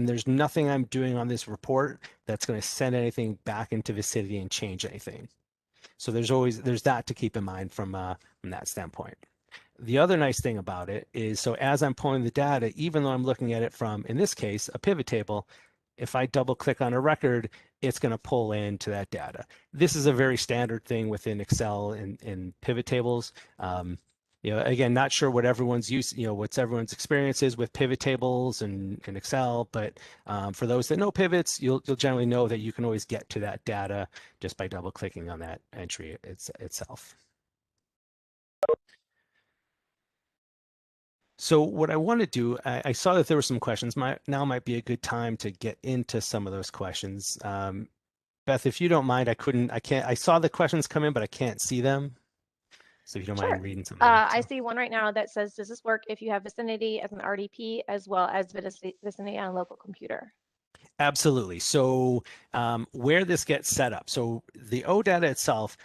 And there's nothing I'm doing on this report that's going to send anything back into Vicinity and change anything. So there's that to keep in mind from that standpoint. The other nice thing about it is, so as I'm pulling the data, even though I'm looking at it from, in this case, a pivot table, if I double click on a record, it's going to pull into that data. This is a very standard thing within Excel and pivot tables. Again, not sure what everyone's what's everyone's experience is with pivot tables and Excel, but for those that know pivots, you'll generally know that you can always get to that data just by double clicking on that entry itself. So what I want to do, I saw that there were some questions. Now might be a good time to get into some of those questions. Beth, if you don't mind, I saw the questions come in, but I can't see them. So if you don't mind reading some of them. I see one right now that says, does this work if you have Vicinity as an RDP as well as Vicinity on a local computer? Absolutely. So where this gets set up, so the OData itself,